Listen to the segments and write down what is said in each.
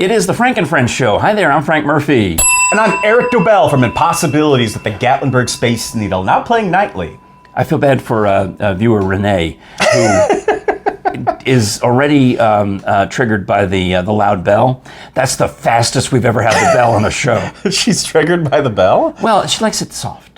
It is the Frank and Friends show. Hi there, I'm Frank Murphy. And I'm Erik Dobell from Impossibilities at the Gatlinburg Space Needle, now playing nightly. I feel bad for viewer Renee, who is already triggered by the loud bell. That's the fastest we've ever had the bell on a show. She's triggered by the bell? Well, she likes it soft.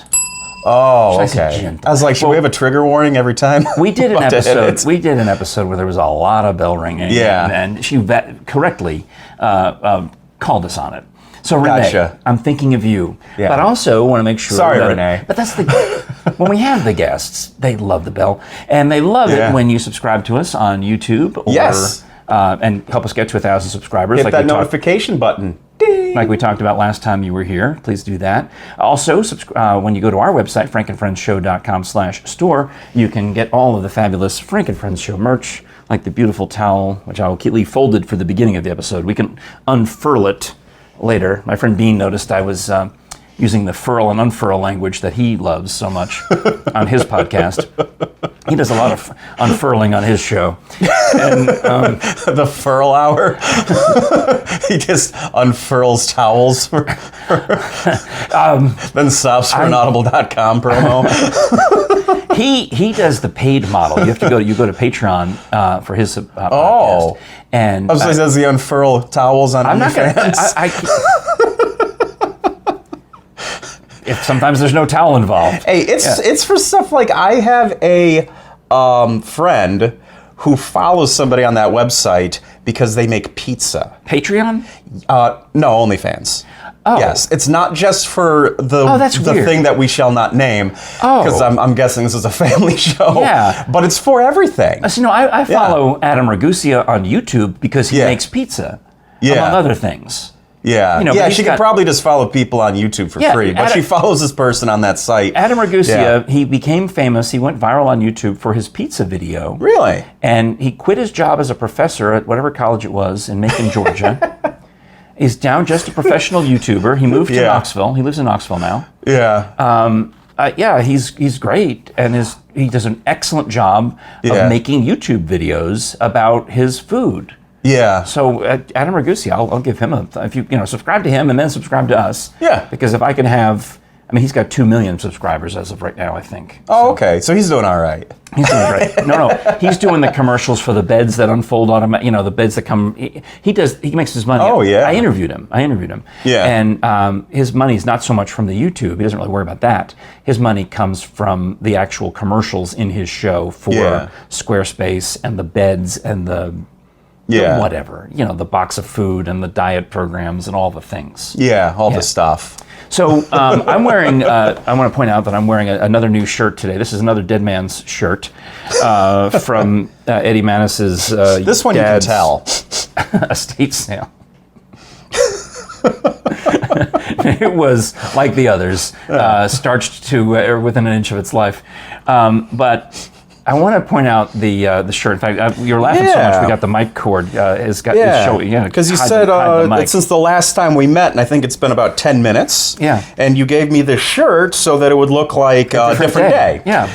Oh, okay. I was like, should we have a trigger warning every time? We did an episode. We did an episode where there was a lot of bell ringing. Yeah, and she correctly called us on it. So Renee, gotcha. I'm thinking of you, but I also want to make sure. Sorry, Renee. But that's when we have the guests, they love the bell, and they love it when you subscribe to us on YouTube or and help us get to 1,000 subscribers. Hit that notification button. Ding. Like we talked about last time you were here, please do that. Also, when you go to our website, frankandfriendshow.com/store, you can get all of the fabulous Frank and Friends Show merch, like the beautiful towel, which I will leave folded for the beginning of the episode. We can unfurl it later. My friend Bean noticed I was using the furl and unfurl language that he loves so much on his podcast. He does a lot of unfurling on his show. And, the furl hour? He just unfurls towels. Then subs for an audible.com promo. He does the paid model. You have to go to Patreon for his podcast. And so he does the unfurl towels on OnlyFans. If sometimes there's no towel involved. Hey, it's for stuff like I have a friend who follows somebody on that website because they make pizza. Patreon? No, OnlyFans. Oh. Yes, it's not just for the thing that we shall not name, because I'm guessing this is a family show. Yeah, but it's for everything. So, I follow Adam Ragusa on YouTube because he makes pizza, among other things. Yeah, she could probably just follow people on YouTube for free, but she follows this person on that site. Adam Ragusa, he became famous. He went viral on YouTube for his pizza video. Really? And he quit his job as a professor at whatever college it was in Macon, Georgia. He's now just a professional YouTuber. He moved to Knoxville. He lives in Knoxville now. Yeah. He's great, and he does an excellent job of making YouTube videos about his food. Yeah. So Adam Ragusa, I'll give him if you subscribe to him and then subscribe to us. Yeah. Because if I can have, he's got 2 million subscribers as of right now, I think. Oh, okay. So he's doing all right. He's doing great. No, he's doing the commercials for the beds that unfold automatically. The beds that come. He makes his money. Oh yeah. I interviewed him. Yeah. And his money's not so much from the YouTube. He doesn't really worry about that. His money comes from the actual commercials in his show for Squarespace and the beds and the whatever, the box of food and the diet programs and all the things. Yeah, all the stuff. So I'm wearing, I want to point out that I'm wearing another new shirt today. This is another Dead Man's shirt from Eddie Manis's this one dad's you can tell. estate sale. It was, like the others, starched to within an inch of its life. But I want to point out the shirt. In fact, you were laughing so much. We got the mic cord. Has got because you said since the last time we met, and I think it's been about 10 minutes. Yeah. And you gave me this shirt so that it would look like a different day. Yeah.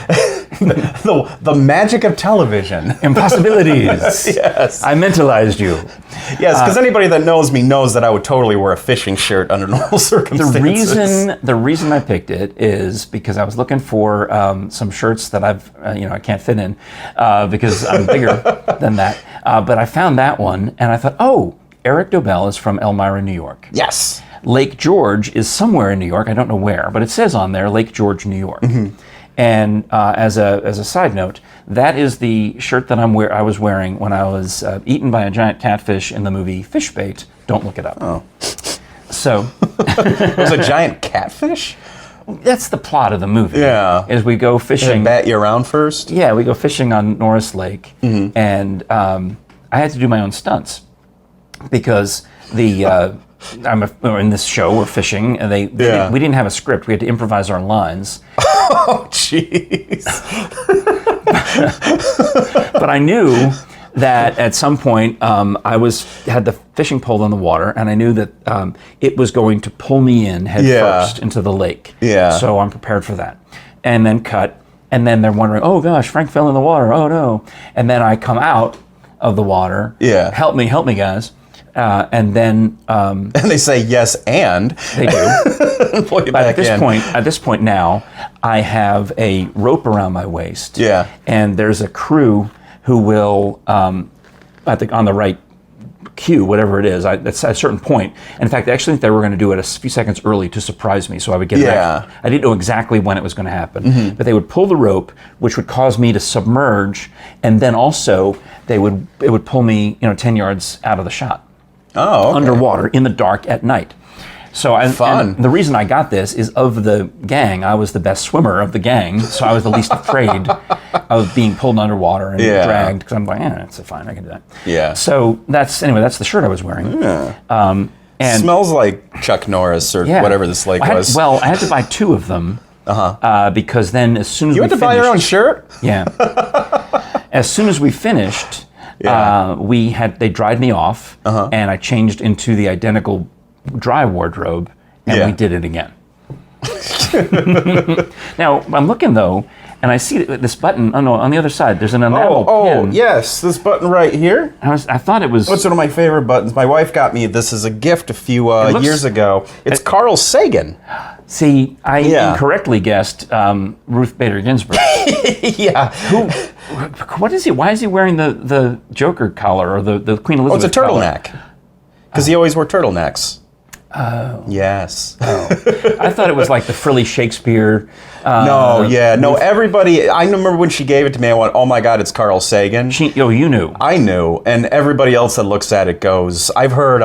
the magic of television. Impossibilities. Yes. I mentalized you. Yes, because anybody that knows me knows that I would totally wear a fishing shirt under normal circumstances. The reason I picked it is because I was looking for some shirts that I can't fit in because I'm bigger than that. But I found that one and I thought, Erik Dobell is from Elmira, New York. Yes. Lake George is somewhere in New York. I don't know where, but it says on there Lake George, New York. Mm-hmm. And as a side note, that is the shirt that I was wearing when I was eaten by a giant catfish in the movie Fish Bait. Don't look it up. Oh. So. It was a giant catfish? That's the plot of the movie. Yeah. Is we go fishing. They bat you around first? Yeah, we go fishing on Norris Lake. Mm-hmm. And I had to do my own stunts because in this show, we're fishing, and we didn't have a script. We had to improvise our lines. Oh, jeez. But I knew that at some point I had the fishing pole in the water, and I knew that it was going to pull me in head first into the lake. Yeah. So I'm prepared for that. And then cut, and then they're wondering, oh gosh, Frank fell in the water, oh no. And then I come out of the water. Yeah. Help me guys. And then And they say yes, and they do. and pull you But back in. at this point now, I have a rope around my waist. Yeah. And there's a crew who will, on the right cue, whatever it is, it's at a certain point. And in fact, I actually think they were going to do it a few seconds early to surprise me, so I would get Yeah. back. I didn't know exactly when it was going to happen, but they would pull the rope, which would cause me to submerge, and then also it would pull me 10 yards out of the shot. Oh, okay. Underwater in the dark at night. So Fun. and the reason I got this is, of the gang, I was the best swimmer of the gang, so I was the least afraid of being pulled underwater and dragged, because I'm like, it's fine, I can do that. Yeah. So that's the shirt I was wearing. Yeah. And Smells like Chuck Norris or whatever this lake was. I had to buy 2 of them, because then as soon as You we had to finished, buy your own shirt? Yeah. As soon as we finished, they dried me off, and I changed into the identical dry wardrobe, and we did it again. Now, I'm looking, though, and I see this button, on the other side, there's an enamel pin. Oh, yes, this button right here. I thought it was... What's one of my favorite buttons? My wife got me this as a gift a few years ago. It's Carl Sagan. See, I incorrectly guessed Ruth Bader Ginsburg. Yeah. What is he? Why is he wearing the Joker collar, or the Queen Elizabeth Oh, it's a collar? turtleneck. Because he always wore turtlenecks. Oh. Yes. I thought it was like the frilly Shakespeare. No, everybody, I remember when she gave it to me, I went, oh my God, it's Carl Sagan. You knew. I knew, and everybody else that looks at it goes, I've heard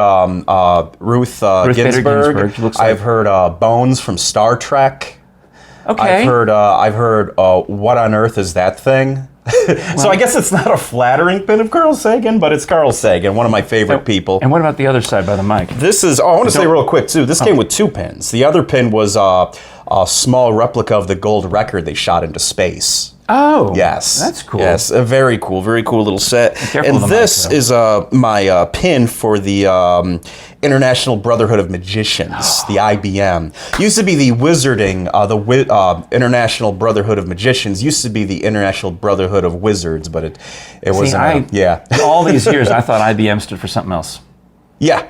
Ruth Bader Ginsburg. Ginsburg, looks like. I've heard Bones from Star Trek. Okay. I've heard What on Earth Is That Thing? So I guess it's not a flattering pin of Carl Sagan, but it's Carl Sagan, one of my favorite people. And what about the other side by the mic? This is, I want to say real quick too, this came with 2 pins. The other pin was a small replica of the gold record they shot into space. Oh, Yes. that's cool. Yes, a very cool little set. careful And of the this mic, is my pin for the International Brotherhood of Magicians, the IBM. Used to be the Wizarding, International Brotherhood of Magicians used to be the International Brotherhood of Wizards, but it wasn't. All these years, I thought IBM stood for something else. Yeah.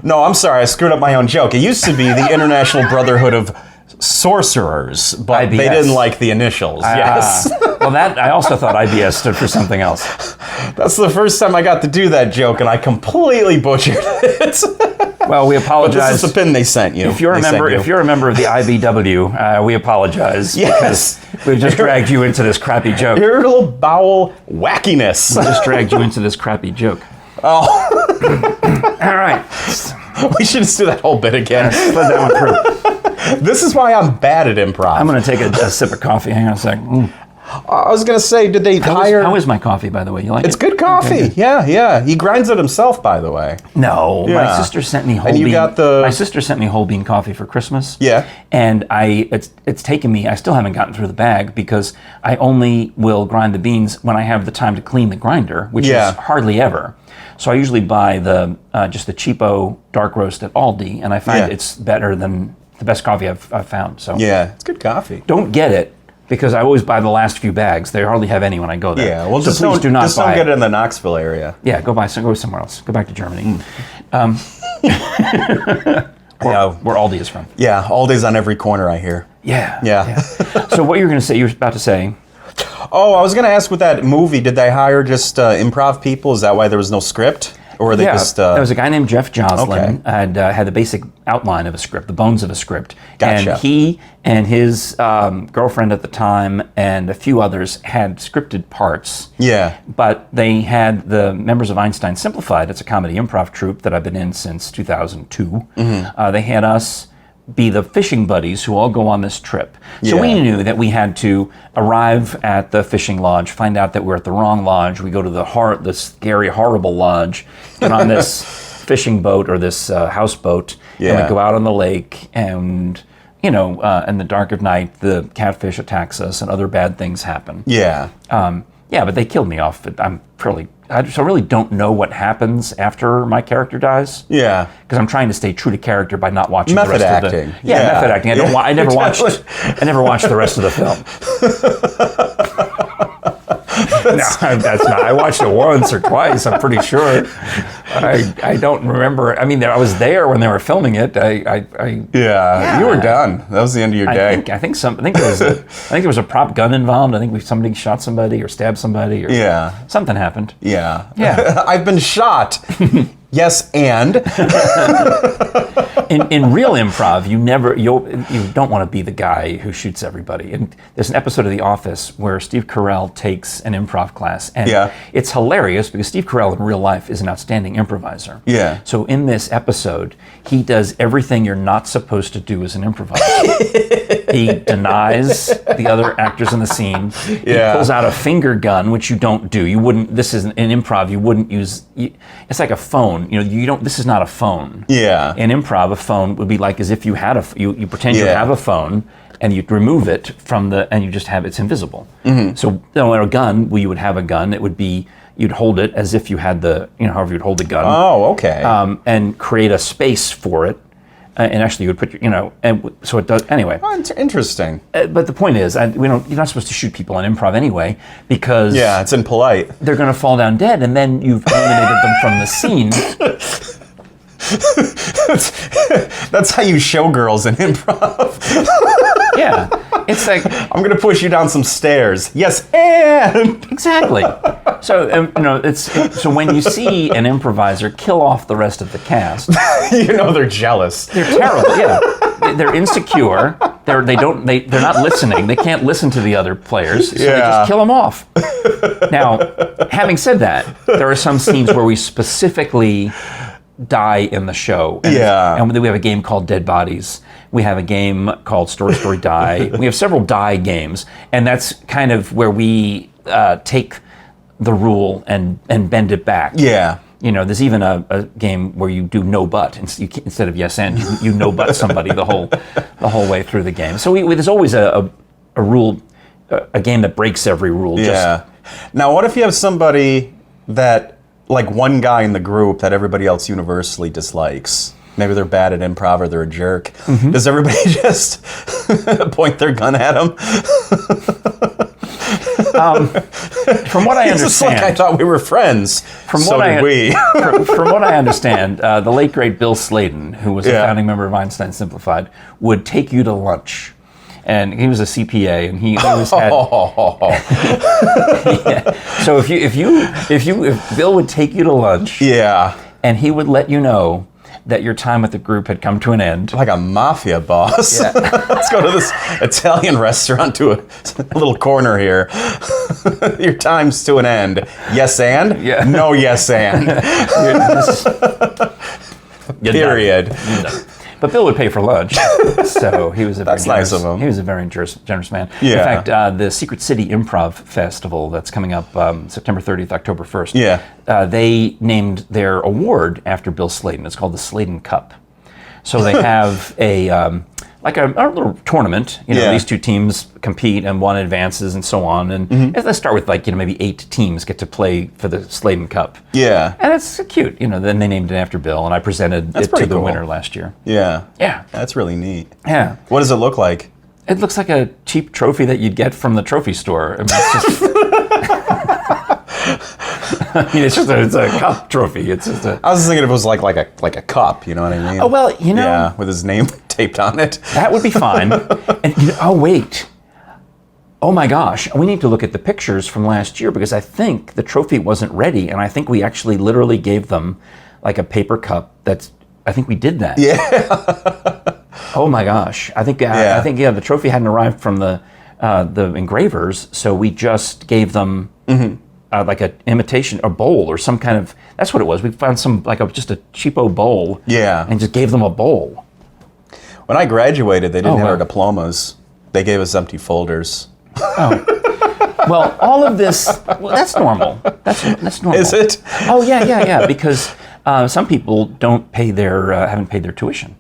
No, I'm sorry, I screwed up my own joke. It used to be the International Brotherhood of Sorcerers, but IBS. they didn't like the initials. Yes. Well, I also thought IBS stood for something else. That's the first time I got to do that joke, and I completely butchered it. Well, we apologize. But this is the pin they sent you. If you're a member of the IBW, we apologize. Yes. Because we've just dragged you into this crappy joke. Irritable bowel wackiness. We just dragged you into this crappy joke. Oh. All right. We should just do that whole bit again. Let that one through. This is why I'm bad at improv. I'm going to take a sip of coffee. Hang on a second. I was going to say, did they hire... How is my coffee, by the way? You like it? It's good coffee. Okay, good. Yeah. He grinds it himself, by the way. No, Yeah. my sister sent me whole you bean. got the- My sister sent me whole bean coffee for Christmas. Yeah. And it's taken me. I still haven't gotten through the bag because I only will grind the beans when I have the time to clean the grinder, which is hardly ever. So I usually buy just the cheapo dark roast at Aldi, and I find it's better than the best coffee I've found. So Yeah, it's good coffee. don't get it, because I always buy the last few bags. They hardly have any when I go there. Yeah, well, so just please do not don't buy get it in the Knoxville area. Yeah, go somewhere else. Go back to Germany. Where Aldi is from. Yeah, Aldi's on every corner, I hear. Yeah. So what you were about to say. Oh, I was going to ask with that movie, did they hire just improv people? Is that why there was no script? Or were they just... There was a guy named Jeff Joslin had the basic outline of a script, the bones of a script. Gotcha. And he and his girlfriend at the time and a few others had scripted parts. Yeah. But they had the members of Einstein Simplified. It's a comedy improv troupe that I've been in since 2002. Mm-hmm. They had us be the fishing buddies who all go on this trip. So we knew that we had to arrive at the fishing lodge, find out that we're at the wrong lodge. We go to the scary, horrible lodge, get on this fishing boat or this houseboat, and we go out on the lake, and in the dark of night, the catfish attacks us and other bad things happen. Yeah. But they killed me off. I really don't know what happens after my character dies. Yeah. Because I'm trying to stay true to character by not watching Method the rest acting. of the... Yeah, method acting. I never watched the rest of the film. No, that's not. I watched it once or twice. I'm pretty sure. I don't remember. I mean, I was there when they were filming it. Yeah, you were done. That was the end of your day. I think there was a prop gun involved. I think somebody shot somebody or stabbed somebody or something happened. Yeah. Yeah. I've been shot. Yes, and in real improv, you don't want to be the guy who shoots everybody. And there's an episode of The Office where Steve Carell takes an improv class, and it's hilarious because Steve Carell in real life is an outstanding improviser. Yeah. So in this episode, he does everything you're not supposed to do as an improviser. He denies the other actors in the scene. He pulls out a finger gun, which you don't do. You wouldn't. This is an improv. You wouldn't use. It's like a phone. You don't. This is not a phone. Yeah. In improv, a phone would be like as if you had you pretend you have a phone, and you'd remove it and you just have it's invisible. Mm-hmm. So a gun, you would have a gun. It would be you'd hold it as if you had however you'd hold the gun. Oh, okay. And create a space for it. And actually, you would put and so it does anyway. Oh, it's interesting. But the point is, you're not supposed to shoot people in improv anyway because it's impolite. They're going to fall down dead, and then you've eliminated them from the scene. That's how you show girls in improv. Yeah, it's like I'm going to push you down some stairs. Yes, and exactly. So so when you see an improviser kill off the rest of the cast, they're jealous. They're terrible. Yeah, they're insecure. They're not listening. They can't listen to the other players, so they just kill them off. Now, having said that, there are some scenes where we specifically die in the show. And we have a game called Dead Bodies. We have a game called Story Story Die. We have several die games, and that's kind of where we take the rule and bend it back. Yeah. There's even a game where you do no but instead of yes and you no but somebody the whole way through the game. So there's always a rule, a game that breaks every rule. Yeah. Now, what if you have somebody that, like one guy in the group that everybody else universally dislikes? Maybe they're bad at improv or they're a jerk. Mm-hmm. Does everybody just point their gun at him? From what I understand, it's like I thought we were friends. From what I understand, the late great Bill Slayden, who was a founding member of Einstein Simplified, would take you to lunch. And he was a CPA, and he always had. So if Bill would take you to lunch, and he would let you know that your time with the group had come to an end. Like a mafia boss. Yeah. Let's go to this Italian restaurant to a little corner here. Your time's to an end. Yes and? Yeah. No yes and. Period. But Bill would pay for lunch, so he was a very nice of him. He was a very generous man. Yeah. In fact, the Secret City Improv Festival that's coming up September 30th, October 1st. They named their award after Bill Slayden. It's called the Slayden Cup. So they have a little tournament. These two teams compete and one advances and so on. And let's start with maybe 8 teams get to play for the Slayden Cup. Yeah. And it's cute. Then they named it after Bill, and I presented it to the winner last year. Yeah. Yeah. That's really neat. Yeah. What does it look like? It looks like a cheap trophy that you'd get from the trophy store. I mean, it's just it's a cup trophy. It's just a. I was thinking it was like a cup. You know what I mean? Oh well, Yeah, with his name taped on it. That would be fine. And wait. Oh my gosh, we need to look at the pictures from last year because I think the trophy wasn't ready, and I think we actually literally gave them like a paper cup. I think we did that. Yeah. Oh my gosh, I think the trophy hadn't arrived from the engravers, so we just gave them. Like an imitation, a bowl or some kind of, that's what it was. We found just a cheapo bowl. Yeah. And just gave them a bowl. When I graduated, they didn't have our diplomas. They gave us empty folders. Oh. Well, all of this, that's normal. That's normal. Is it? Oh, yeah. Because some people haven't paid their tuition.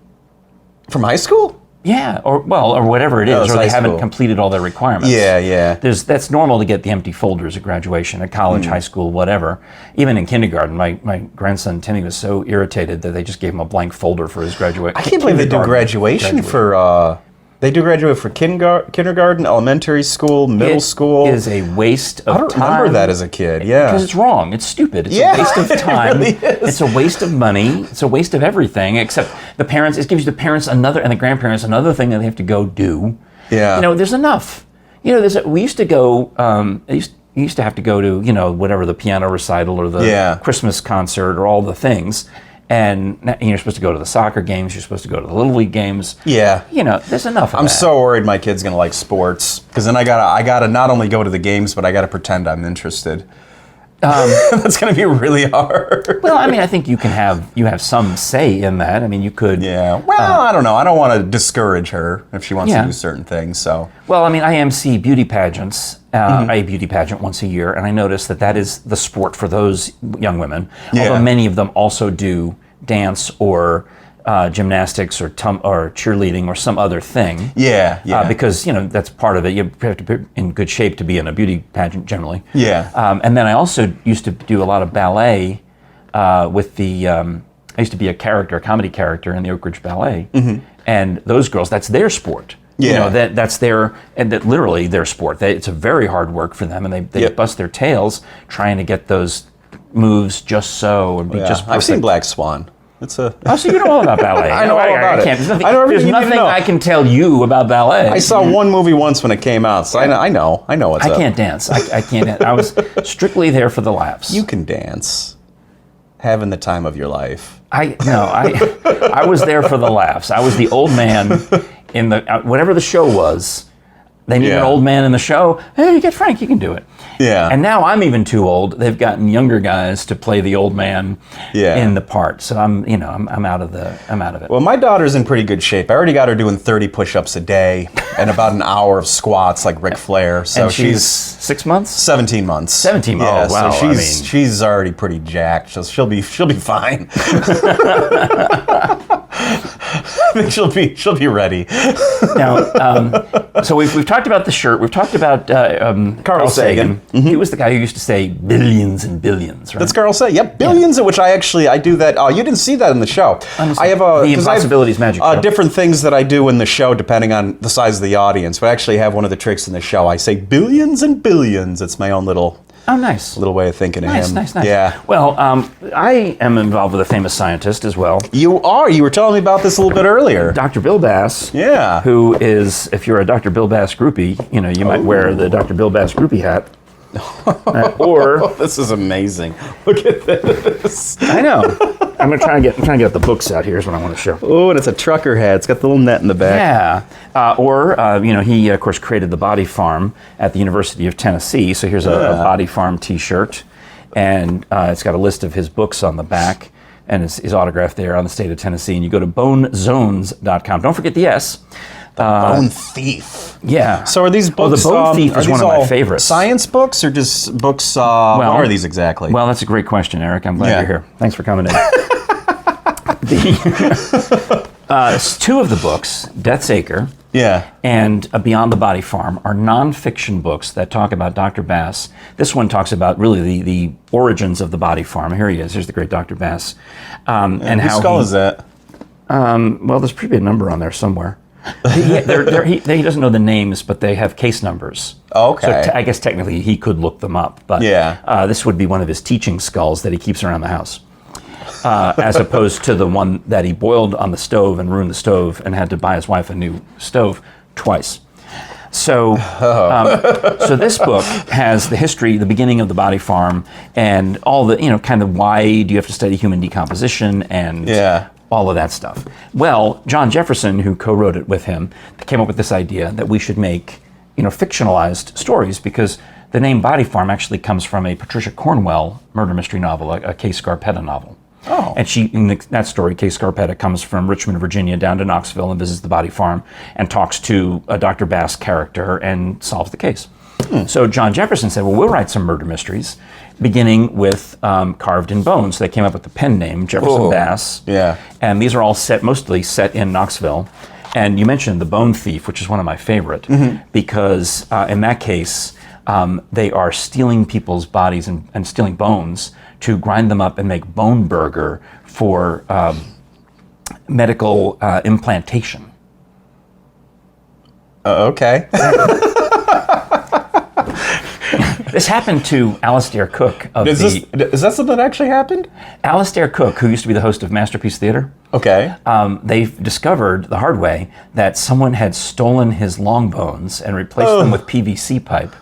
From high school? Yeah, or whatever it is, or they haven't completed all their requirements. Yeah. That's normal to get the empty folders at graduation, at college, high school, whatever. Even in kindergarten, my grandson Timmy was so irritated that they just gave him a blank folder for his graduation. I can't believe they do graduation for They do graduate for kindergarten, elementary school, middle school. It is a waste of time. I don't remember that as a kid, yeah. Because it's wrong. It's stupid. It's a waste of time. It really is. It's a waste of money. It's a waste of everything, except the parents. It gives the parents another, and the grandparents another thing that they have to go do. Yeah. There's enough. We used to go, you used to have to go to, whatever, the piano recital or the Christmas concert or all the things. And you're supposed to go to the soccer games. You're supposed to go to the Little League games. Yeah. There's enough of that. I'm so worried my kid's going to like sports. Because then I gotta not only go to the games, but I got to pretend I'm interested. That's going to be really hard. Well, I think you have some say in that. You could. Yeah. Well, I don't know. I don't want to discourage her if she wants to do certain things. So. Well, I AMC beauty pageants. A beauty pageant once a year, and I noticed that is the sport for those young women. Yeah. Although many of them also do dance or gymnastics or cheerleading or some other thing. Yeah. Because that's part of it. You have to be in good shape to be in a beauty pageant generally. Yeah. And then I also used to do a lot of ballet with the. I used to be a comedy character in the Oak Ridge Ballet, and those girls, that's their sport. Yeah. That's literally their sport. It's a very hard work for them, and they bust their tails trying to get those moves just so and be just perfect. I've seen Black Swan. So you know all about ballet. I know all about it. There's nothing I can tell you about ballet. I saw one movie once when it came out, so I know what's up. I can't dance. I can't dance. I was strictly there for the laughs. You can dance. Having the time of your life. I was there for the laughs. I was the old man in the whatever the show was. They need an old man in the show. Hey, you get Frank, you can do it. Yeah. And now I'm even too old. They've gotten younger guys to play the old man in the part. So I'm out of it. Well, my daughter's in pretty good shape. I already got her doing 30 push-ups a day and about an hour of squats like Ric Flair. So and she's 6 months? 17 months. 17 months. Yeah, wow. So she's already pretty jacked. So she'll be fine. I think she'll be ready. Now, so we've talked about the shirt. We've talked about Carl Sagan. Mm-hmm. He was the guy who used to say billions and billions, right? That's Carl Sagan. Yep, billions. Which I do that. Oh, you didn't see that in the show. I have the Impossibilities Magic Show. Different things that I do in the show depending on the size of the audience. But I actually have one of the tricks in the show. I say billions and billions. It's my own little. Oh, nice. Little way of thinking of him. Nice. Yeah. Well, I am involved with a famous scientist as well. You are? You were telling me about this a little bit earlier. Dr. Bill Bass. Yeah. Who is, if you're a Dr. Bill Bass groupie, you might wear the Dr. Bill Bass groupie hat. Or this is amazing. Look at this. I know. I'm trying to get the books out here is what I want to show. Oh, and it's a trucker hat. It's got the little net in the back. Yeah. He of course created the Body Farm at the University of Tennessee. So here's a Body Farm T-shirt, and it's got a list of his books on the back, and his autograph there on the state of Tennessee. And you go to bonezones.com. Don't forget the S. Bone Thief. Yeah. So are these books? The Bone Thief is one of my favorites. Science books or just books? What are these exactly? Well, that's a great question, Eric. I'm glad you're here. Thanks for coming in. Two of the books, Death's Acre and Beyond the Body Farm, are nonfiction books that talk about Dr. Bass. This one talks about really the origins of the Body Farm. Here he is. Here's the great Dr. Bass. And whose skull is that? Well, there's probably a number on there somewhere. He doesn't know the names, but they have case numbers. Okay. So I guess technically he could look them up. But this would be one of his teaching skulls that he keeps around the house. As opposed to the one that he boiled on the stove and ruined the stove and had to buy his wife a new stove twice. So, so this book has the history, the beginning of the Body Farm, and all the, kind of why do you have to study human decomposition and all of that stuff. Well, John Jefferson, who co-wrote it with him, came up with this idea that we should make, fictionalized stories, because the name Body Farm actually comes from a Patricia Cornwell murder mystery novel, a Kay Scarpetta novel. Oh. And in that story, Kay Scarpetta comes from Richmond, Virginia, down to Knoxville and visits the Body Farm and talks to a Dr. Bass character and solves the case. So John Jefferson said, well, we'll write some murder mysteries, beginning with Carved in Bone. So they came up with the pen name, Jefferson Bass. Yeah. And these are all mostly set in Knoxville. And you mentioned The Bone Thief, which is one of my favorite, because in that case, they are stealing people's bodies and stealing bones to grind them up and make bone burger for medical implantation. Okay. This happened to Alistair Cook of Is that something that actually happened? Alistair Cook, who used to be the host of Masterpiece Theater. Okay. They discovered the hard way that someone had stolen his long bones and replaced them with PVC pipe.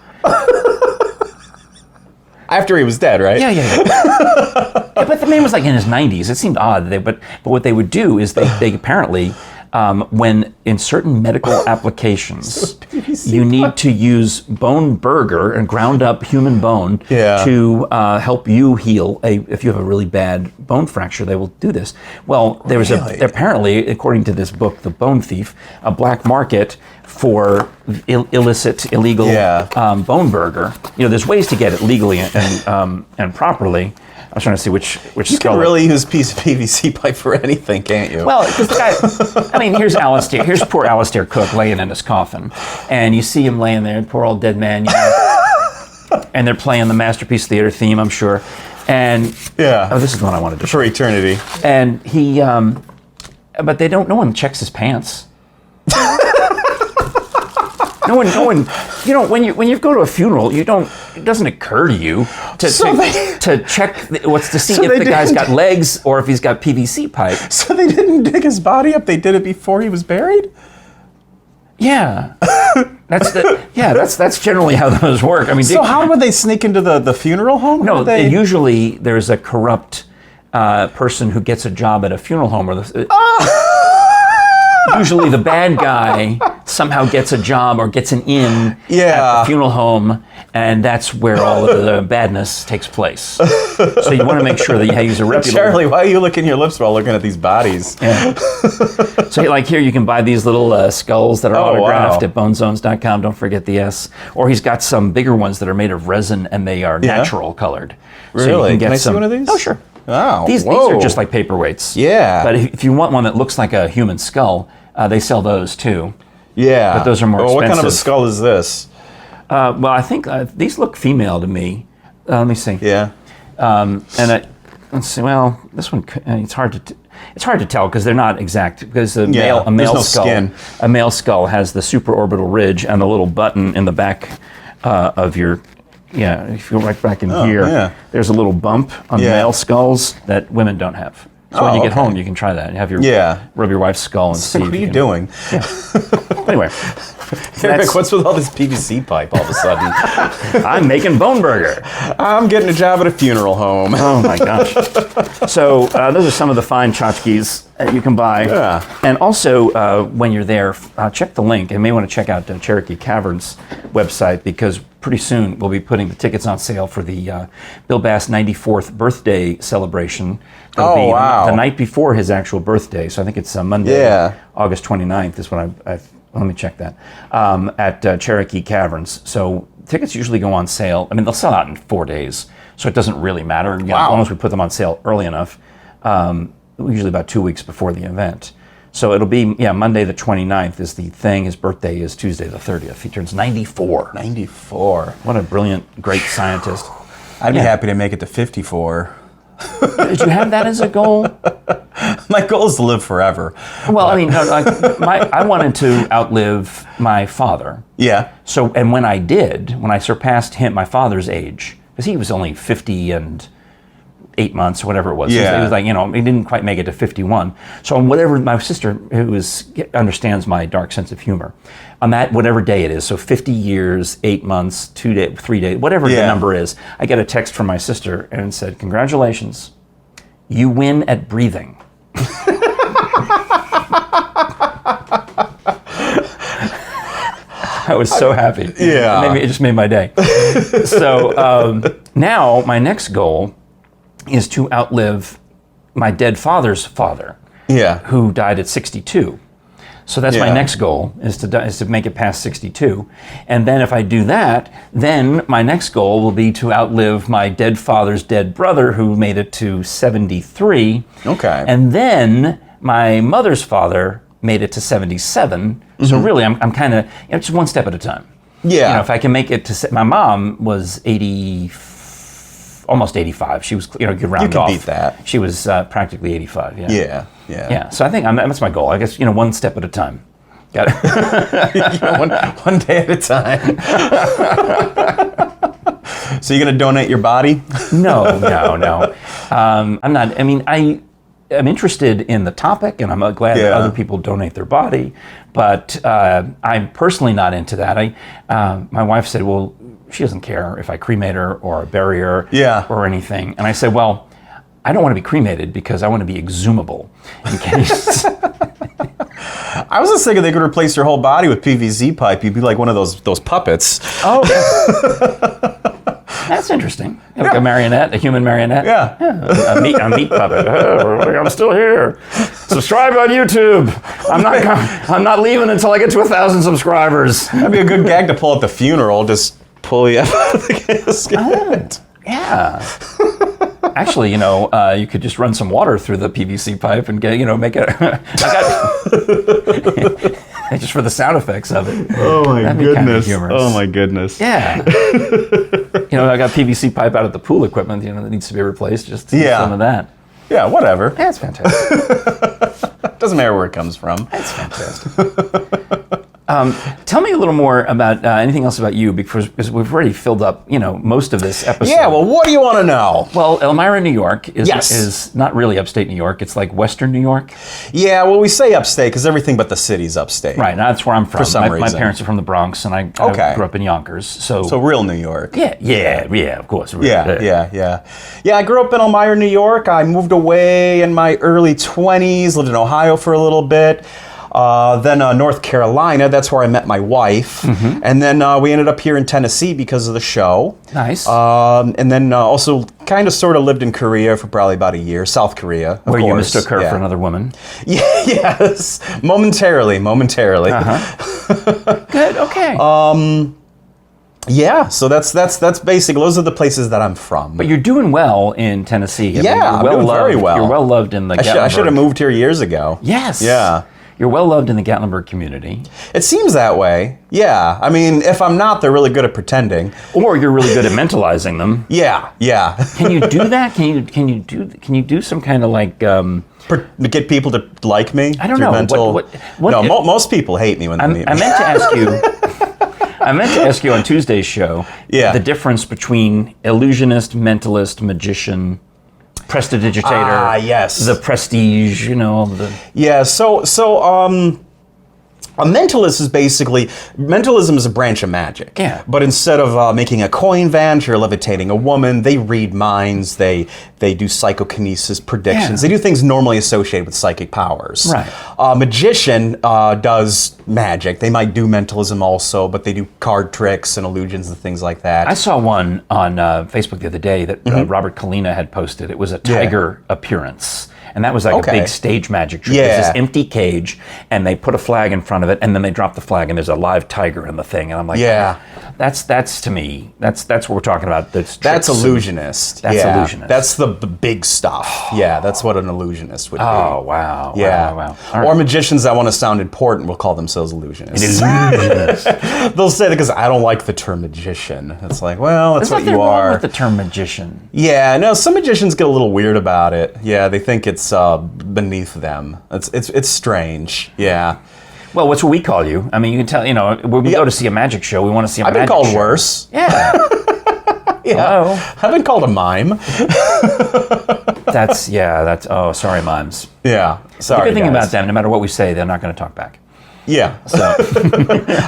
After he was dead, right? Yeah. But the man was like in his 90s. It seemed odd. But what they would do is they apparently, when in certain medical applications, you need to use bone burger and ground up human bone to help you heal. If you have a really bad bone fracture, they will do this. Well, there was apparently, according to this book, The Bone Thief, a black market for illicit, illegal bone burger. You know, there's ways to get it legally and properly. I was trying to see which You can really use a piece of PVC pipe for anything, can't you? Well, because the guy, I mean, here's poor Alistair Cook laying in his coffin, and you see him laying there, poor old dead man, you know, and they're playing the Masterpiece Theater theme, I'm sure, and this is the one I wanted to show. For eternity. And he, but no one checks his pants. No one. You know, when you go to a funeral, it doesn't occur to you to check to see if the guy's got legs or if he's got PVC pipe. So they didn't dig his body up. They did it before he was buried. Yeah, that's generally how those work. I mean, so how would they sneak into the funeral home? No, usually there's a corrupt person who gets a job at a funeral home, or usually the bad guy somehow gets a job or gets an in at the funeral home, and that's where all of the badness takes place. So you want to make sure that you use a reputable... Charlie, why are you licking your lips while looking at these bodies? Yeah. So like here you can buy these little skulls that are autographed at bonezones.com. Don't forget the S. Or he's got some bigger ones that are made of resin and they are natural colored. Really? So you can get can I see one of these? Oh, sure. Oh, these are just like paperweights. Yeah. But if you want one that looks like a human skull, they sell those too. Yeah. But those are more expensive. What kind of a skull is this? Well, I think these look female to me. Let me see. Yeah. Let's see. Well, this one it's hard to tell because they're not exact. Because a male skin. A male skull has the supraorbital ridge and the little button in the back of your. Yeah, if you go right back in here, there's a little bump on male skulls that women don't have. So when you get home, you can try that. And have your rub your wife's skull and see. What are you doing? Yeah. Anyway, Erik, what's with all this PVC pipe all of a sudden? I'm making bone burger. I'm getting a job at a funeral home. Oh my gosh! So those are some of the fine tchotchkes that you can buy. Yeah. And also, when you're there, check the link. And you may want to check out Cherokee Cavern's website because pretty soon we'll be putting the tickets on sale for the Bill Bass 94th birthday celebration. It'll be the night before his actual birthday. So I think it's Monday, August 29th is when let me check that, at Cherokee Caverns. So tickets usually go on sale. I mean, they'll sell out in 4 days, so it doesn't really matter. As long as we put them on sale early enough, usually about 2 weeks before the event. So it'll be, Monday the 29th is the thing. His birthday is Tuesday the 30th. He turns 94. 94. What a brilliant, great scientist. I'd be happy to make it to 54. Did you have that as a goal? My goal is to live forever. Well, I mean, I wanted to outlive my father. Yeah. So, and when I surpassed my father's age, because he was only 50 and 8 months or whatever it was. Yeah. It was like, he didn't quite make it to 51. So on whatever, my sister, who understands my dark sense of humor, on that, whatever day it is, so 50 years, 8 months, 2 days, 3 days, whatever the number is, I get a text from my sister and it said, "Congratulations, you win at breathing." I was so happy. Yeah. It just made my day. So now my next goal is to outlive my dead father's father, who died at 62. So that's my next goal, is to make it past 62. And then if I do that, then my next goal will be to outlive my dead father's dead brother, who made it to 73. Okay. And then my mother's father made it to 77. Mm-hmm. So really, I'm kind of, just one step at a time. Yeah. If I can make it to, my mom was almost 85. She was, good round You can off. beat that. She was practically 85. Yeah. So I think that's my goal. I guess, one step at a time. Got it. one day at a time. So you're going to donate your body? No. I'm not. I mean, I am interested in the topic, and I'm glad that other people donate their body. But I'm personally not into that. My wife said, well, she doesn't care if I cremate her or bury her or anything. And I said, well, I don't want to be cremated because I want to be exhumable in case. I was just thinking they could replace your whole body with PVC pipe. You'd be like one of those puppets. Oh, that's interesting. Like a marionette, a human marionette. Yeah. A meat puppet. Oh, I'm still here. Subscribe on YouTube. I'm not leaving until I get to 1,000 subscribers. That'd be a good gag to pull at the funeral. Just pull you out of the casket. Yeah. Actually, you could just run some water through the PVC pipe and get, make it. Just for the sound effects of it. Oh my goodness! Kind of oh my goodness! Yeah. I got PVC pipe out of the pool equipment. That needs to be replaced. Just some of that. Yeah, whatever. That's fantastic. Doesn't matter where it comes from. That's fantastic. Tell me a little more about anything else about you, because we've already filled up, most of this episode. Yeah, well, what do you want to know? Well, Elmira, New York is not really upstate New York. It's like Western New York. Yeah, well, we say upstate because everything but the city's upstate. Right, now that's where I'm from. For some reason. My parents are from the Bronx, and I grew up in Yonkers. So real New York. Yeah, of course. Yeah, I grew up in Elmira, New York. I moved away in my early 20s, lived in Ohio for a little bit. Then North Carolina, that's where I met my wife. Mm-hmm. And then we ended up here in Tennessee because of the show. Nice. And then also kind of sort of lived in Korea for probably about a year, South Korea, of Where course. You mistook her for another woman. Yes, momentarily. Uh-huh. Good, okay. Yeah, so that's basically, those are the places that I'm from. But you're doing well in Tennessee. I'm doing very well. You're well loved in the Gatlinburg. I should have moved here years ago. Yes. Yeah. You're well loved in the Gatlinburg community. It seems that way. Yeah. I mean, if I'm not, they're really good at pretending. Or you're really good at mentalizing them. Yeah. Can you do that? Can you do some kind of like get people to like me? I don't know. Most people hate me when they meet me. I meant to ask you on Tuesday's show the difference between illusionist, mentalist, magician, prestidigitator, yes, the prestige, Yeah, so a mentalist is mentalism is a branch of magic. Yeah. But instead of making a coin vanish or levitating a woman, they read minds, they do psychokinesis predictions. They do things normally associated with psychic powers. Right. A magician does magic. They might do mentalism also, but they do card tricks and illusions and things like that. I saw one on Facebook the other day that Robert Kalina had posted. It was a tiger appearance. And that was like a big stage magic trick. There's this empty cage, and they put a flag in front of it, and then they drop the flag, and there's a live tiger in the thing. And I'm like, that's to me, that's what we're talking about. That's illusionist. That's illusionist. That's the big stuff. Yeah, that's what an illusionist would be. Oh, wow. Yeah. Wow. Or magicians that want to sound important will call themselves illusionists. Illusionist. They'll say that because I don't like the term magician. It's like, well, that's what you are. Wrong with the term magician. Yeah, no, some magicians get a little weird about it. Yeah, they think it's beneath them. It's strange. Yeah. Well, what's what we call you? I mean, you can tell. When we go to see a magic show, we want to see a magic show. I've been called worse. Yeah. Hello. I've been called a mime. That's. Oh, sorry, mimes. Yeah. Sorry. The good thing about them, no matter what we say, they're not going to talk back. Yeah. So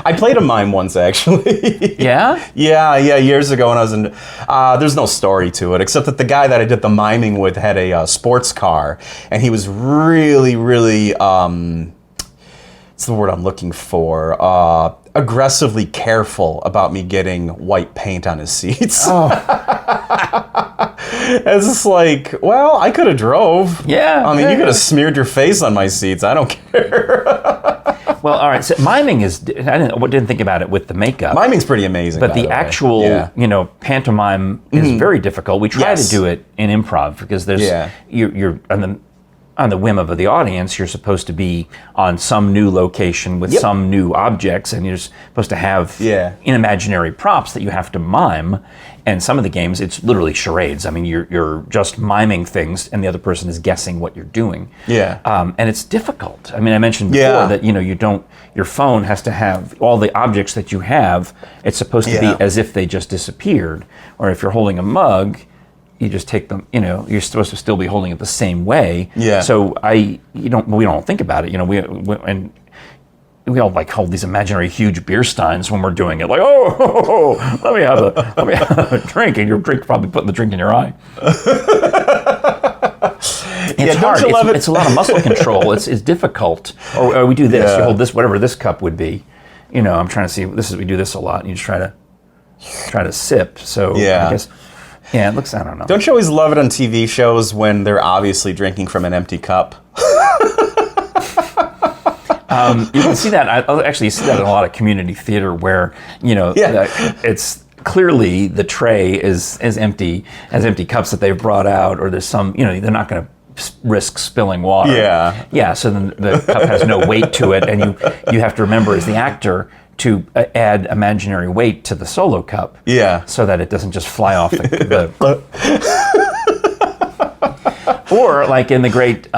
I played a mime once, actually. Yeah? Yeah, years ago when I was in... there's no story to it, except that the guy that I did the miming with had a sports car, and he was really, really... what's the word I'm looking for? Aggressively careful about me getting white paint on his seats. Oh. It's just like, well, I could have drove. Yeah. I mean, you could have smeared your face on my seats. I don't care. Well, all right. So miming is, I didn't think about it with the makeup. Miming's pretty amazing. But the actual, pantomime is very difficult. We try to do it in improv because there's, you're on the on the whim of the audience, you're supposed to be on some new location with some new objects, and you're supposed to have imaginary props that you have to mime. And some of the games, it's literally charades. I mean, you're just miming things, and the other person is guessing what you're doing. Yeah. And it's difficult. I mean, I mentioned before that you don't. Your phone has to have all the objects that you have. It's supposed to be as if they just disappeared. Or if you're holding a mug, you just take them. You're supposed to still be holding it the same way. Yeah. So we don't think about it. We all like hold these imaginary huge beer steins when we're doing it. Like, let me have a drink, and your drink probably putting the drink in your eye. It's hard. It's a lot of muscle control. It's difficult. Or we do this. Yeah. You hold this, whatever this cup would be. I'm trying to see. We do this a lot, and you just try to sip. So I guess. Yeah, it looks. I don't know. Don't you always love it on TV shows when they're obviously drinking from an empty cup? You can see that. You see that in a lot of community theater where it's clearly the tray is empty, has empty cups that they've brought out, or there's some. They're not going to risk spilling water. Yeah. Yeah. So then the cup has no weight to it, and you have to remember as the actor to add imaginary weight to the solo cup. Yeah. So that it doesn't just fly off the or like in the great.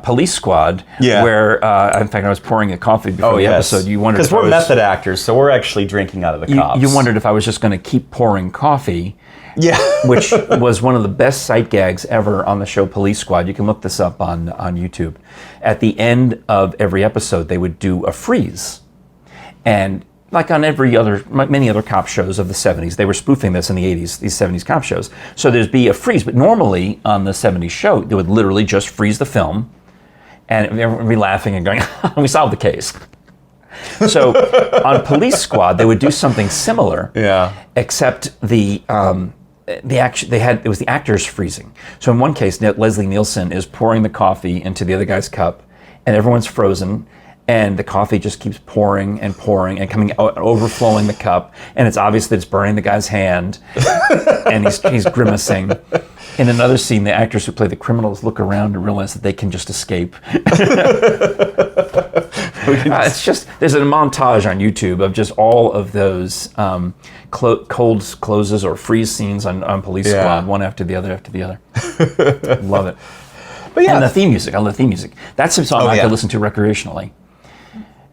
Police Squad, where in fact I was pouring a coffee before the episode. You wondered because we're method actors, so we're actually drinking out of the cups. You wondered if I was just going to keep pouring coffee. Yeah, which was one of the best sight gags ever on the show Police Squad. You can look this up on YouTube. At the end of every episode, they would do a freeze, and like on many other cop shows of the 70s, they were spoofing this in the 80s, these 70s cop shows. So there'd be a freeze, but normally on the 70s show, they would literally just freeze the film, and everyone would be laughing and going, we solved the case. So on Police Squad, they would do something similar, except it was the actors freezing. So in one case, Leslie Nielsen is pouring the coffee into the other guy's cup, and everyone's frozen, and the coffee just keeps pouring and coming out, overflowing the cup, and it's obvious that it's burning the guy's hand, and he's grimacing. In another scene, the actors who play the criminals look around and realize that they can just escape. It's just, there's a montage on YouTube of just all of those cold closes or freeze scenes on Police Squad, one after the other. Love it. But and the theme music, I love theme music. That's a song I could listen to recreationally.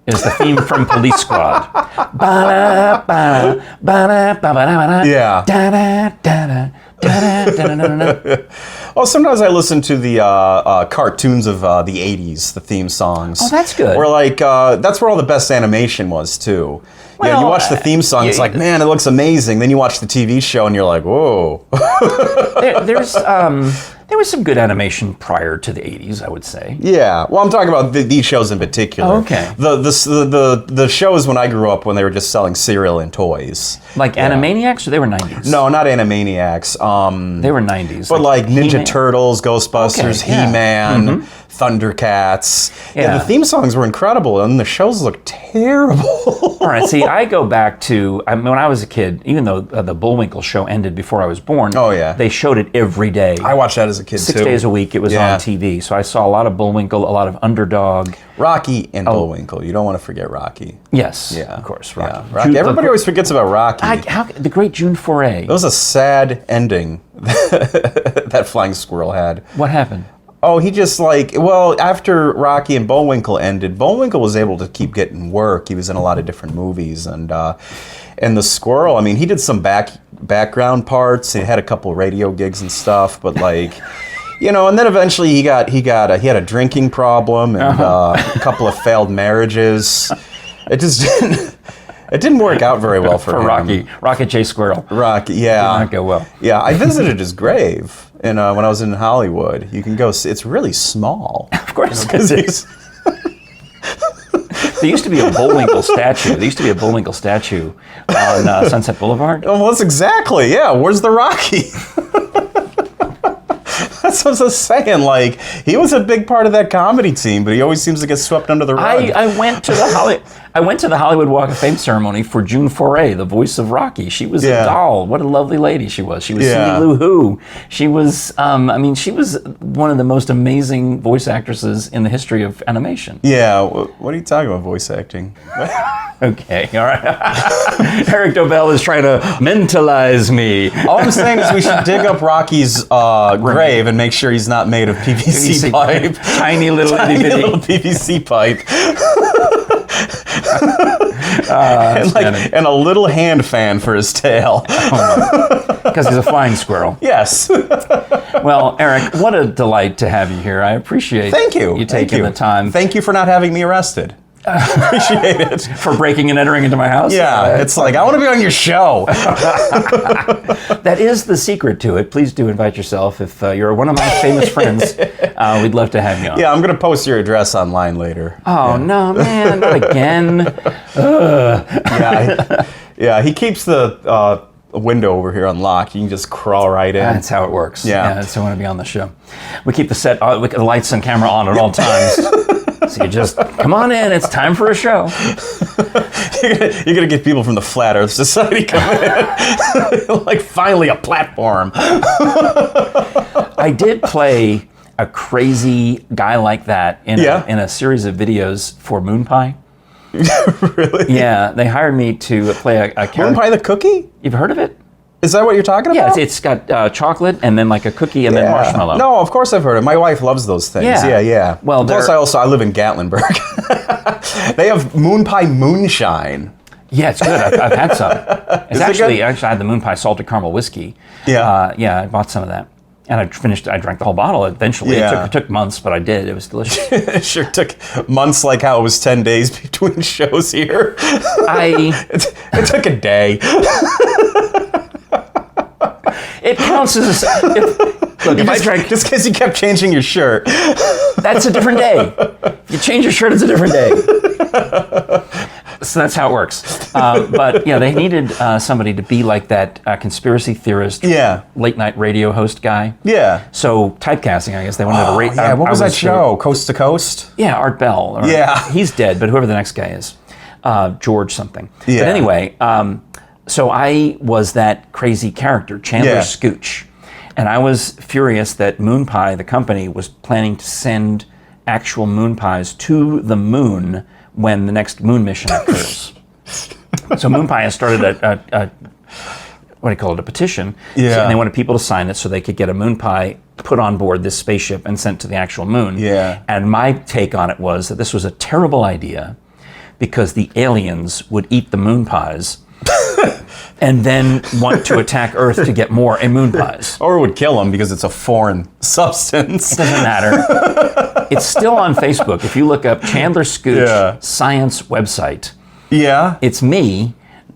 Is the theme from Police Squad. Oh, sometimes I listen to the cartoons of the 80s, the theme songs. Oh, that's good. Where that's where all the best animation was too. Well, you watch the theme song, it's like, man, it looks amazing. Then you watch the TV show and you're like, whoa. There was some good animation prior to the 80s, I would say. Yeah, well, I'm talking about these shows in particular. Oh, okay. The shows when I grew up when they were just selling cereal and toys. Like Animaniacs, or they were 90s? No, not Animaniacs. They were 90s. But like Ninja Turtles, Ghostbusters, He-Man, Thundercats. Yeah, the theme songs were incredible, and the shows looked terrible. All right, see, I go back to when I was a kid, even though the Bullwinkle show ended before I was born, they showed it every day. I watched that as a kid, too. 6 days a week, it was on TV. So I saw a lot of Bullwinkle, a lot of Underdog. Rocky and Bullwinkle. You don't want to forget Rocky. Yes, of course, Rocky. Yeah, Rocky. Everybody always forgets about Rocky. The great June Foray. It was a sad ending that Flying Squirrel had. What happened? Oh, he just after Rocky and Bullwinkle ended, Bullwinkle was able to keep getting work. He was in a lot of different movies, and the Squirrel, I mean, he did some background parts. He had a couple radio gigs and stuff, but and then eventually he had a drinking problem and a couple of failed marriages. It just didn't work out very well for him. Rocky J. Squirrel. Rocky, Did not go well. Yeah, I visited his grave. And when I was in Hollywood, you can go see, it's really small. Of course it is. There used to be a Bullwinkle statue. On Sunset Boulevard. Oh, well, that's exactly, where's the Rocky? That's what I was saying. Like, he was a big part of that comedy team, but he always seems to get swept under the rug. I went to I went to the Hollywood Walk of Fame ceremony for June Foray, the voice of Rocky. She was a doll. What a lovely lady she was. She was Cindy Lou Who. She was, she was one of the most amazing voice actresses in the history of animation. Yeah, what are you talking about, voice acting? Okay, all right. Erik Dobell is trying to mentalize me. All I'm saying is we should dig up Rocky's grave and make sure he's not made of PVC pipe. Tiny little PVC pipe. And a little hand fan for his tail. Because he's a flying squirrel. Yes. Well, Erik, what a delight to have you here. I appreciate you taking the time. Thank you for not having me arrested. Appreciate it. For breaking and entering into my house? Yeah, it's like, I want to be on your show. That is the secret to it. Please do invite yourself. If you're one of my famous friends, we'd love to have you on. Yeah, I'm going to post your address online later. Oh, no, man, not again. Yeah, he keeps the window over here unlocked. You can just crawl right in. That's how it works. Yeah. That's how I want to be on the show. We keep the set, the lights and camera on at all times. So you just, come on in, it's time for a show. You're going to get people from the Flat Earth Society coming in. Like, finally, a platform. I did play a crazy guy like that in a series of videos for Moon Pie. Really? Yeah, they hired me to play a character. Moon Pie the cookie? You've heard of it? Is that what you're talking about? Yeah, it's got chocolate and then like a cookie and then marshmallow. No, of course I've heard it. My wife loves those things. Yeah. Well, plus I live in Gatlinburg. They have Moon Pie Moonshine. Yeah, it's good. I've had some. It's actually I had the Moon Pie salted caramel whiskey. Yeah. I bought some of that. And I drank the whole bottle eventually. Yeah. It took months, but I did. It was delicious. It sure took months, like how it was 10 days between shows here. It took a day. It counts as if I drank... Just because you kept changing your shirt. That's a different day. If you change your shirt, it's a different day. So that's how it works. But yeah, they needed somebody to be like that conspiracy theorist, late night radio host guy. Yeah. So typecasting, I guess they wanted to rate. Yeah. What was that show? Coast to Coast. Yeah, Art Bell. He's dead, but whoever the next guy is, George something. Yeah. But anyway, so I was that crazy character, Chandler Scooch, and I was furious that Moon Pie, the company, was planning to send actual moon pies to the moon when the next moon mission occurs. So Moon Pie has started a petition. Yeah. And they wanted people to sign it so they could get a moon pie put on board this spaceship and sent to the actual moon. Yeah. And my take on it was that this was a terrible idea because the aliens would eat the moon pies and then want to attack Earth to get more moon pies. Or it would kill them because it's a foreign substance. It doesn't matter. It's still on Facebook. If you look up Chandler Scooch Science website, it's me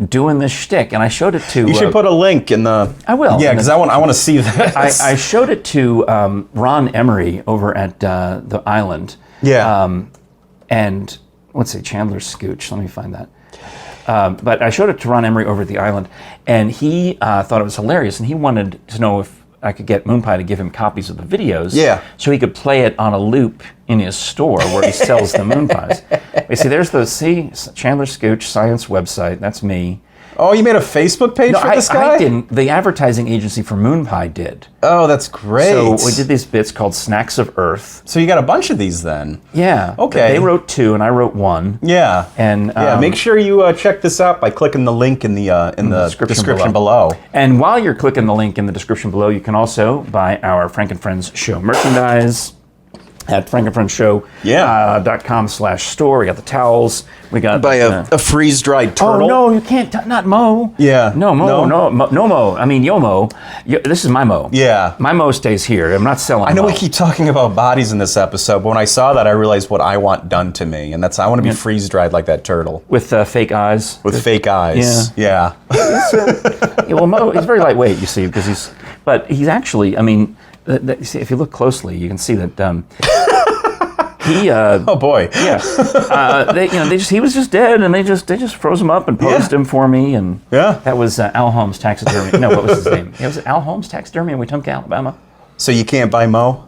doing this shtick, and I showed it to... You should put a link in the... I will. Yeah, because I want to see that. I showed it to Ron Emery over at the Island. Yeah. And let's see, Chandler Scooch. Let me find that. But I showed it to Ron Emery over at the Island, and he thought it was hilarious, and he wanted to know if I could get Moon Pie to give him copies of the videos, so he could play it on a loop in his store where he sells the moon pies. You see, there's the Chandler Scooch Science website. That's me. Oh, you made a Facebook page for this guy? I didn't. The advertising agency for Moon Pie did. Oh, that's great. So we did these bits called Snacks of Earth. So you got a bunch of these then? Yeah. Okay. They wrote 2 and I wrote 1. Yeah. And make sure you check this out by clicking the link in the description below. And while you're clicking the link in the description below, you can also buy our Frank and Friends show merchandise at frankandfriendshow.com/store. We got the towels. We got buy a freeze-dried turtle. Oh no, you can't. Not Mo. Yeah. No Mo. No Mo. I mean Yomo. This is my Mo. Yeah. My Mo stays here. I'm not selling. I know Mo. we keep talking about bodies in this episode, but when I saw that, I realized what I want done to me, and that's I want to be freeze-dried like that turtle with fake eyes. With fake eyes. Yeah. Well, Mo, he's very lightweight, you see, because he's actually. I mean. See, if you look closely, you can see that he. Oh boy! Yeah, he was just dead, and they just froze him up and posed him for me, and that was Al Holmes Taxidermy. No, what was his name? It was Al Holmes Taxidermy in Wetumpka, Alabama. So you can't buy Mo?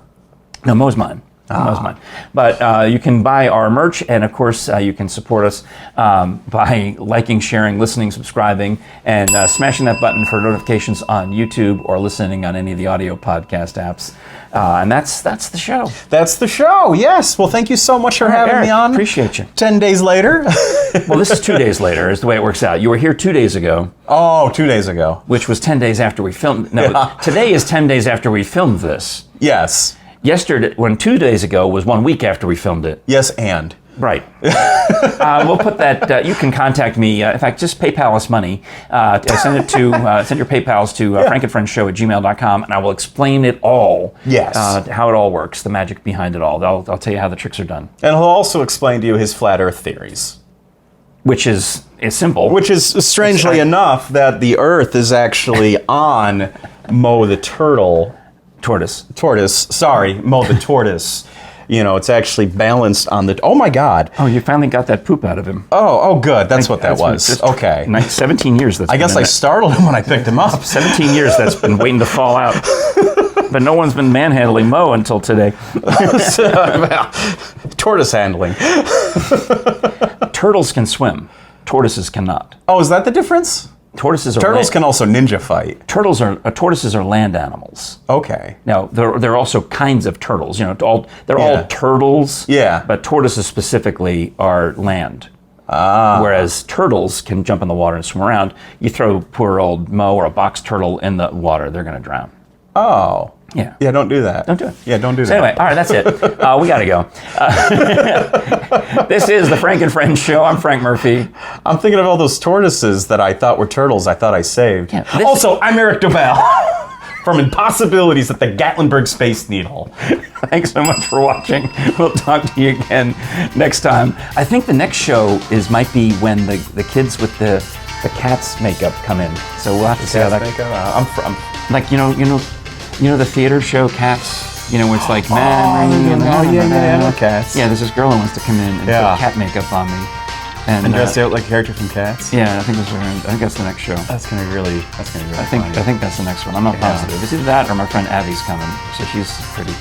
No, Mo's mine. That was mine. But you can buy our merch, and of course, you can support us by liking, sharing, listening, subscribing, and smashing that button for notifications on YouTube or listening on any of the audio podcast apps. And that's the show. That's the show, yes. Well, thank you so much for having Erik, me on. Appreciate you. 10 days later. Well, this is 2 days later, is the way it works out. You were here 2 days ago. Oh, 2 days ago. Which was 10 days after we filmed. No, today is 10 days after we filmed this. Yes. Yesterday, 2 days ago was 1 week after we filmed it. Yes, and. Right. We'll put that. You can contact me. In fact, just PayPal us money. Send it to send your PayPals to frankandfriendshow@gmail.com, and I will explain it all. Yes. How it all works, the magic behind it all. I'll tell you how the tricks are done. And he'll also explain to you his flat Earth theories. Which is simple. Which is strangely enough that the Earth is actually on Mo the Tortoise. Mo the tortoise. You know, it's actually balanced on the. Oh my God! Oh, you finally got that poop out of him. Oh, good. That's what that was. Okay. 17 years. I guess I startled him when I picked him up. 17 years that's been waiting to fall out. But no one's been manhandling Mo until today. Tortoise handling. Turtles can swim. Tortoises cannot. Oh, is that the difference? Turtles can also ninja fight. Tortoises are land animals. Okay. Now there are also kinds of turtles. You know, they're all turtles. Yeah. But tortoises specifically are land. Whereas turtles can jump in the water and swim around. You throw poor old Mo or a box turtle in the water, they're going to drown. Oh. Yeah. Yeah, don't do that. Don't do it. Yeah, don't do So that. anyway, all right, that's it. We got to go. This is the Frank and Friends Show. I'm Frank Murphy. I'm thinking of all those tortoises that I thought were turtles I thought I saved. Yeah, also, I'm Erik Dobell from Impossibilities at the Gatlinburg Space Needle. Thanks so much for watching. We'll talk to you again next time. I think the next show might be when the kids with the cats makeup come in. So we'll have to see how that. I'm Like you know the theater show Cats. You know where it's like I know Cats. Yeah, there's this girl who wants to come in and put cat makeup on me. And dress out like a character from Cats. Yeah, I think that's the next show. That's gonna be really I think that's the next one. I'm not positive. It's either that or my friend Abby's coming. So she's pretty.